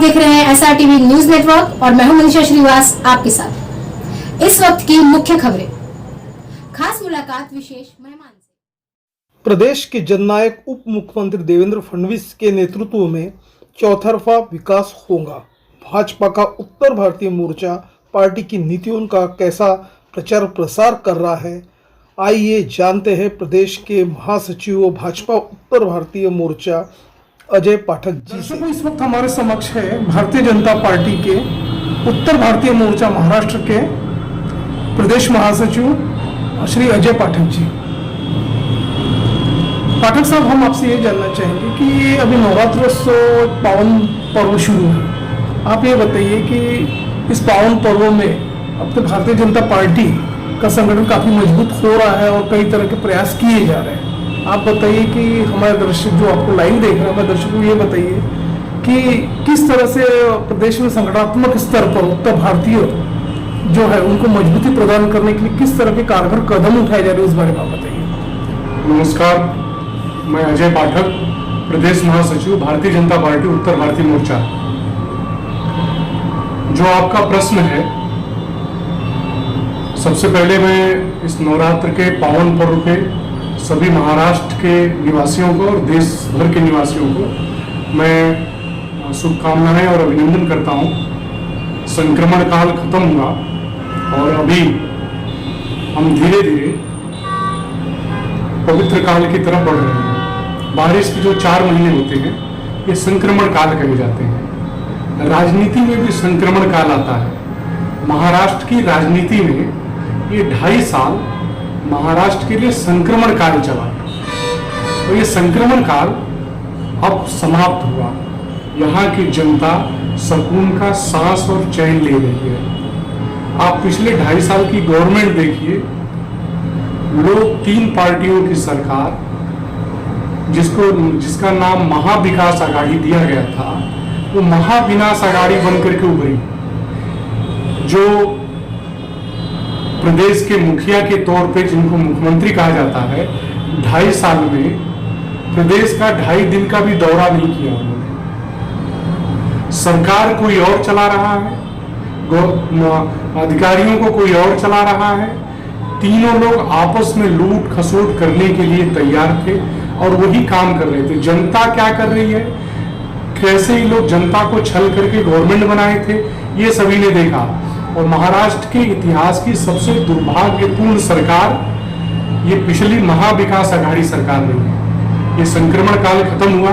देख रहे हैं SRTV न्यूज नेटवर्क और मैं हूं मनीषा श्रीवास आपके साथ। इस वक्त की मुख्य खबरें, खास मुलाकात विशेष मेहमान से। प्रदेश के जननायक उप मुख्यमंत्री देवेंद्र फडणवीस के नेतृत्व में चौतरफा विकास होगा। भाजपा का उत्तर भारतीय मोर्चा पार्टी की नीतियों का कैसा प्रचार प्रसार कर रहा है, आइए जानते हैं प्रदेश के महासचिव भाजपा उत्तर भारतीय मोर्चा अजय पाठक जी से। इस वक्त हमारे समक्ष है भारतीय जनता पार्टी के उत्तर भारतीय मोर्चा महाराष्ट्र के प्रदेश महासचिव श्री अजय पाठक जी। पाठक साहब, हम आपसे ये जानना चाहेंगे कि अभी नवरात्रोत्सव पावन पर्व शुरू है, आप ये बताइए कि इस पावन पर्व में अब तो भारतीय जनता पार्टी का संगठन काफी मजबूत हो रहा है और कई तरह के प्रयास किए जा रहे हैं। आप बताइए कि हमारे दर्शक जो आपको लाइव देख रहे हैं, हमारे दर्शकों को ये बताइए कि किस तरह से प्रदेश में संगठनात्मक स्तर पर उत्तर भारतीय जो है उनको मजबूती प्रदान करने के लिए किस तरह के कारगर कदम उठाए जा रहे हैं, उस बारे में आप बताइए। नमस्कार, मैं अजय पाठक, प्रदेश महासचिव भारतीय जनता पार्टी उत्तर भारतीय मोर्चा। जो आपका प्रश्न है, सबसे पहले मैं इस नवरात्र के पावन पर्व पे सभी महाराष्ट्र के निवासियों को और देश भर के निवासियों को मैं शुभकामनाएं और अभिनंदन करता हूं। संक्रमण काल खत्म हुआ और अभी हम धीरे धीरे पवित्र काल की तरफ बढ़ रहे हैं। बारिश के जो 4 महीने होते हैं ये संक्रमण काल कहे जाते हैं। राजनीति में भी संक्रमण काल आता है। महाराष्ट्र की राजनीति में ये 2.5 साल महाराष्ट्र के लिए संक्रमण काल चला और ये संक्रमण काल अब समाप्त हुआ। यहाँ की जनता सुकून का सांस और चैन ले रही है। आप पिछले 2.5 साल की गवर्नमेंट देखिए, लोग 3 पार्टियों की सरकार जिसका नाम महाविकास आघाड़ी दिया गया था, वो महाविनाश आघाड़ी बनकर के उभरी। जो प्रदेश के मुखिया के तौर पे जिनको मुख्यमंत्री कहा जाता है, 2.5 साल में प्रदेश का 2.5 दिन का भी दौरा नहीं किया उन्होंने। सरकार कोई और चला रहा है, अधिकारियों को कोई और चला रहा है। तीनों लोग आपस में लूट खसोट करने के लिए तैयार थे और वही काम कर रहे थे। जनता क्या कर रही है, कैसे ही लोग जनता को छल करके गवर्नमेंट बनाए थे, ये सभी ने देखा। और महाराष्ट्र के इतिहास की सबसे दुर्भाग्यपूर्ण सरकार ये पिछली महाविकास आघाड़ी सरकार रही है। ये संक्रमण काल खत्म हुआ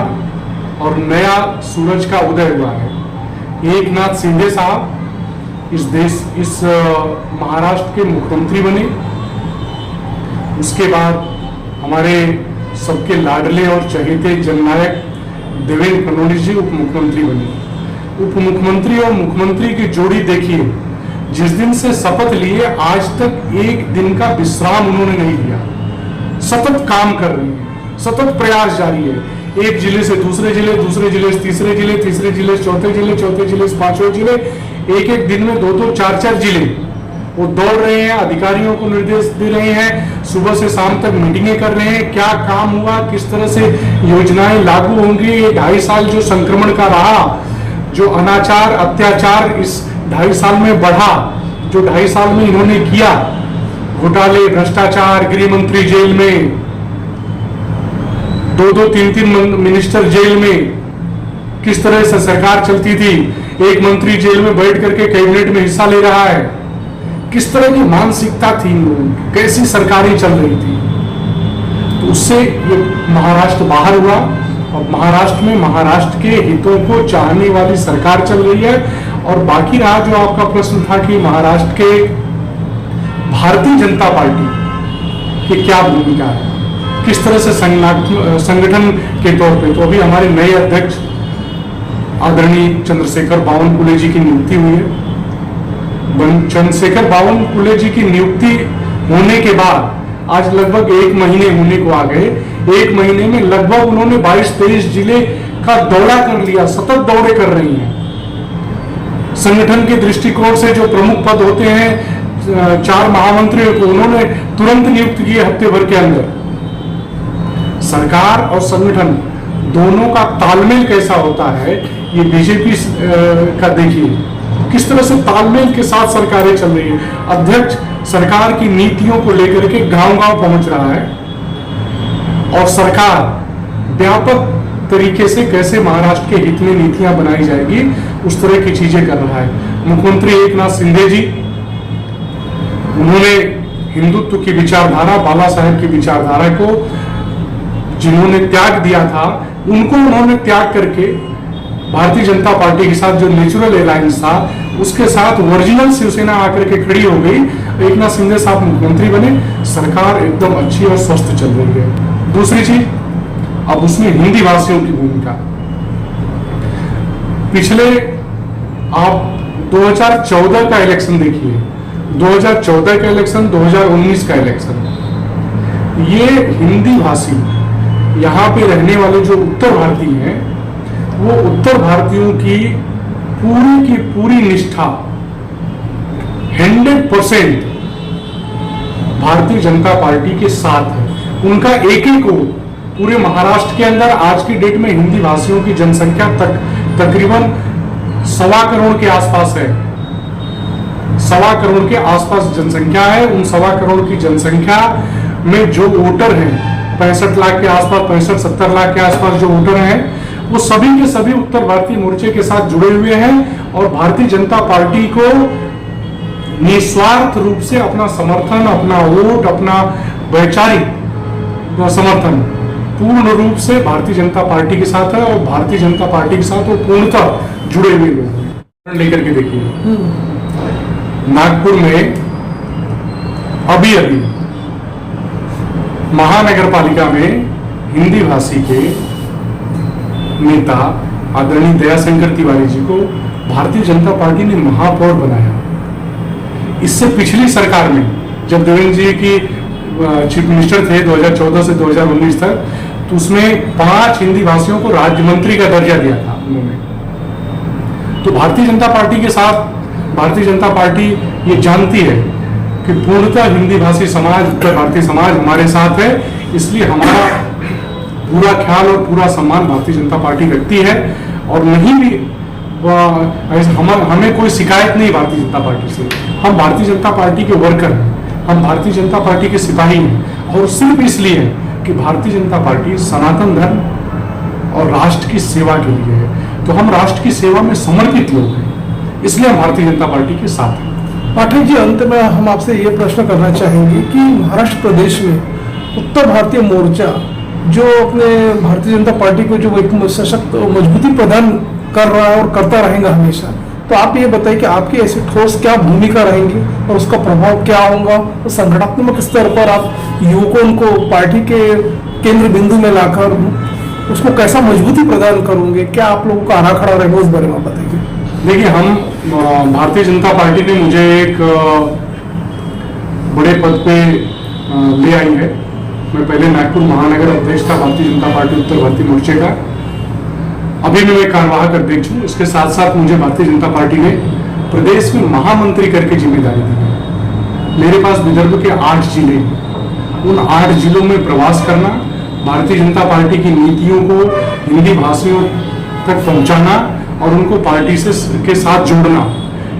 और नया सूरज का उदय हुआ है। एकनाथ शिंदे साहब इस महाराष्ट्र के मुख्यमंत्री बने। उसके बाद हमारे सबके लाडले और चहेते जननायक देवेंद्र फडणवीस जी उप मुख्यमंत्री बने। उप मुख्यमंत्री और मुख्यमंत्री की जोड़ी देखिए, जिस दिन से शपथ लिए आज तक एक दिन का विश्राम उन्होंने नहीं लिया। सतत काम कर रही है, सतत प्रयास जारी है। एक जिले से दूसरे जिले, दूसरे जिले से तीसरे जिले, तीसरे जिले से चौथे जिले, चौथे जिले से 5वें जिले, एक दिन में 2-2, 4-4 जिले वो दौड़ रहे हैं। अधिकारियों को निर्देश दे रहे हैं, सुबह से शाम तक मीटिंगें कर रहे हैं। क्या काम हुआ, किस तरह से योजनाएं लागू होंगी। ये 2.5 साल जो संक्रमण का रहा, जो अनाचार अत्याचार इस 2.5 साल में बढ़ा, जो 2.5 साल में इन्होंने किया, घोटाले, भ्रष्टाचार, गृह मंत्री जेल में, 2-2, 3-3 मिनिस्टर जेल में, किस तरह से सरकार चलती थी। एक मंत्री जेल में बैठ करके कैबिनेट में हिस्सा ले रहा है। किस तरह की मानसिकता थी इन लोगों की, कैसी सरकारें चल रही थी। तो उससे ये महाराष्ट्र बाहर हुआ और महाराष्ट्र में महाराष्ट्र के हितों को चाहने वाली सरकार चल रही है। और बाकी रहा जो आपका प्रश्न था कि महाराष्ट्र के भारतीय जनता पार्टी की क्या भूमिका है, किस तरह से संगठन के तौर पे, तो अभी हमारे नए अध्यक्ष आदरणीय चंद्रशेखर बावनकुले जी की नियुक्ति हुई है। चंद्रशेखर बावनकुले जी की नियुक्ति होने के बाद आज लगभग 1 महीने होने को आ गए। 1 महीने में लगभग उन्होंने 22-23 जिले का दौरा कर लिया, सतत दौरे कर रही हैं। संगठन के दृष्टिकोण से जो प्रमुख पद होते हैं 4 महामंत्रियों को उन्होंने तुरंत नियुक्त किए हफ्ते भर के अंदर। सरकार और संगठन दोनों का तालमेल कैसा होता है ये बीजेपी का देखिए किस तरह से तालमेल के साथ सरकारें चल रही है। अध्यक्ष सरकार की नीतियों को लेकर के गांव-गांव पहुंच रहा है और सरकार व्यापक तरीके से कैसे महाराष्ट्र के हित में नीतियां बनाई जाएगी उस तरह की चीजें कर रहा है। मुख्यमंत्री एकनाथ शिंदे जी, उन्होंने हिंदुत्व की विचारधारा, बाला साहेब की विचारधारा को जिन्होंने त्याग दिया था, उनको उन्होंने त्याग करके भारतीय जनता पार्टी के साथ जो नेचुरल अलायंस था उसके साथ ओरिजिनल शिवसेना आकर के खड़ी हो गई। एकनाथ शिंदे साहब मुख्यमंत्री बने, सरकार एकदम अच्छी और स्वस्थ चल रही है। दूसरी चीज, अब उसमें हिंदी भाषियों की भूमिका। पिछले आप 2014 का इलेक्शन देखिए, 2014 का इलेक्शन, 2019 का इलेक्शन, ये हिंदी भाषी यहाँ पे रहने वाले जो उत्तर भारतीय हैं, वो उत्तर भारतीयों की पूरी निष्ठा 100% भारतीय जनता पार्टी के साथ है। उनका एक वोट पूरे महाराष्ट्र के अंदर आज की डेट में हिंदी भाषियों की जनसंख्या तकरीबन 1.25 करोड़ के आसपास है। 1.25 करोड़ के आसपास जनसंख्या है। उन 1.25 करोड़ की जनसंख्या में जो वोटर हैं, 65 लाख के आसपास, 65-70 लाख के आसपास जो वोटर हैं, वो सभी के सभी उत्तर भारतीय मोर्चे के साथ जुड़े हुए हैं और भारतीय जनता पार्टी को निस्वार्थ रूप से अपना समर्थन, अपना वोट, अपना वैचारिक समर्थन पूर्ण रूप से भारतीय जनता पार्टी के साथ है और भारतीय जनता पार्टी के साथ वो पूर्णतः जुड़े हुए लोग हैं। लेकर के देखिए, नागपुर में अभी महानगर पालिका में हिंदी भाषी के नेता आदरणीय दयाशंकर तिवारी जी को भारतीय जनता पार्टी ने महापौर बनाया। इससे पिछली सरकार में जब देवेंद्र जी की चीफ मिनिस्टर थे 2014 से 2019 तक, तो उसमें 5 हिंदी भाषियों को राज्य मंत्री का दर्जा दिया था उन्होंने। तो भारतीय जनता पार्टी के साथ भारतीय जनता पार्टी ये जानती है कि पूर्णतः हिंदी भाषी समाज, उत्तर भारतीय समाज हमारे साथ है, इसलिए हमारा पूरा ख्याल और पूरा सम्मान भारतीय जनता पार्टी रखती है और नहीं भी हमें कोई शिकायत नहीं भारतीय जनता पार्टी से। हम भारतीय जनता पार्टी के वर्कर हैं, हम भारतीय जनता पार्टी के सिपाही हैं और सिर्फ इसलिए कि भारतीय जनता पार्टी सनातन धर्म और राष्ट्र की सेवा के लिए है। तो हम राष्ट्र की सेवा में समर्पित लोग हैं, इसलिए हम भारतीय जनता पार्टी के साथ हैं। पाठक जी, अंत में हम आपसे ये प्रश्न करना चाहेंगे कि महाराष्ट्र प्रदेश में उत्तर भारतीय मोर्चा जो अपने भारतीय जनता पार्टी को जो एक सशक्त मजबूती प्रदान कर रहा है और करता रहेगा हमेशा, तो आप ये बताइए कि आपकी ऐसी ठोस क्या भूमिका रहेंगी और उसका प्रभाव क्या होगा, तो संगठनात्मक स्तर पर आप युवकों को पार्टी के केंद्र बिंदु में लाकर उसको कैसा मजबूती प्रदान करोगे, क्या आप लोगों का आराखड़ा रहेगा, उस बारे में बताइए। देखिए, हम भारतीय जनता पार्टी ने मुझे एक बड़े पद पे ले आई है। मैं पहले नागपुर महानगर अध्यक्ष था भारतीय जनता पार्टी उत्तर भारतीय मोर्चे का, अभी भी मैं कार्यवाहक अध्यक्ष हूँ। इसके साथ साथ मुझे भारतीय जनता पार्टी ने प्रदेश में महामंत्री करके जिम्मेदारी दी है। मेरे पास विदर्भ के 8 जिले, उन 8 जिलों में प्रवास करना, भारतीय जनता पार्टी की नीतियों को हिंदी भाषियों तक पहुंचाना और उनको पार्टी के साथ जोड़ना।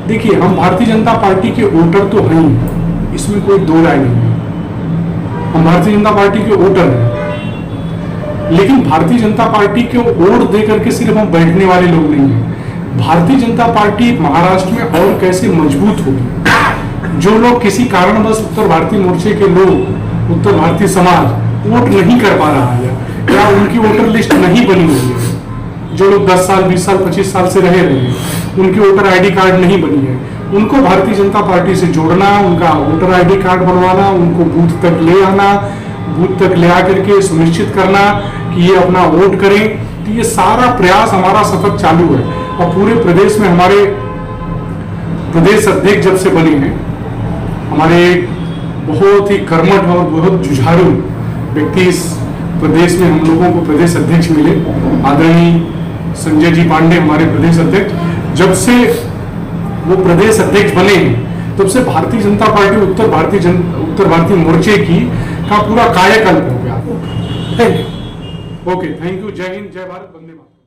देखिए, हम भारतीय जनता पार्टी के वोटर तो हैं, इसमें कोई दो राय नहीं है। हम भारतीय जनता पार्टी के वोटर हैं, लेकिन भारतीय जनता पार्टी को वोट दे करके सिर्फ हम बैठने वाले लोग नहीं हैं। भारतीय जनता पार्टी महाराष्ट्र में और कैसे मजबूत होगी। जो लोग किसी कारणवश उत्तर भारतीय मोर्चे के लोग, उत्तर भारतीय समाज वोट नहीं कर पा रहा है या उनकी वोटर लिस्ट नहीं बनी हुई है, जो लोग 10 साल, 20 साल, 25 साल से रहे हैं, उनकी वोटर आईडी कार्ड नहीं बनी है, उनको भारतीय जनता पार्टी से जोड़ना, उनका वोटर आईडी कार्ड बनवाना, उनको बूथ तक ले आना, बूथ तक ले आकर के सुनिश्चित करना कि ये अपना वोट करें। तो ये सारा प्रयास हमारा सतत चालू है और पूरे प्रदेश में हमारे प्रदेश अध्यक्ष जब से बने हैं, हमारे बहुत ही कर्मठ और बहुत जुझारू व्यक्ति इस प्रदेश में हम लोगों को प्रदेश अध्यक्ष मिले, आदरणीय संजय जी पांडे हमारे प्रदेश अध्यक्ष। जब से वो प्रदेश अध्यक्ष बने तब से भारतीय जनता पार्टी उत्तर भारतीय मोर्चे की का पूरा कायाकल्प हो गया। Thank you. Okay, thank you. जय हिंद, जय भारत, वंदे मातरम।